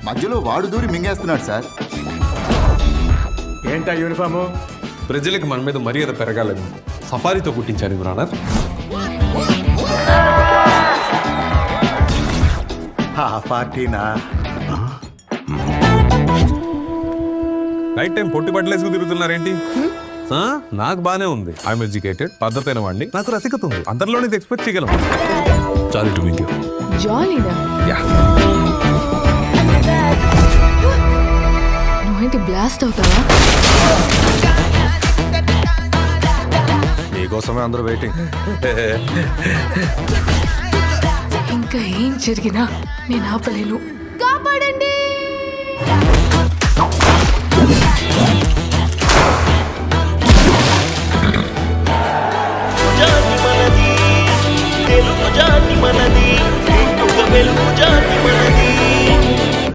మధ్యలో వాడు దూరి మింగేస్తున్నాడు సార్. ఏంటా యూనిఫాము? ప్రజలకు మన మీద మర్యాద పెరగాలని సఫారీతో కుట్టించాను యువర్ ఆనర్. పార్టీనా? నైట్ టైం పొట్టి బట్టలేసుకు తిరుగుతున్నారేంటి? నాకు బానే ఉంది. ఐఎమ్ ఎడ్యుకేటెడ్, పద్ధతైన వాడిని, నాకు రసికత ఉంది. అందరిలోనే ఎక్స్పెక్ట్ చేయగలం. చాలు టు మీట్ యు. జాలీనా? యా. నువ్వేంటి బ్లాస్ట్ అవుతావా? నీకోసమే అందరూ వెయిటింగ్. ఇంకా ఏం జరిగినా నేను ఆపలేను.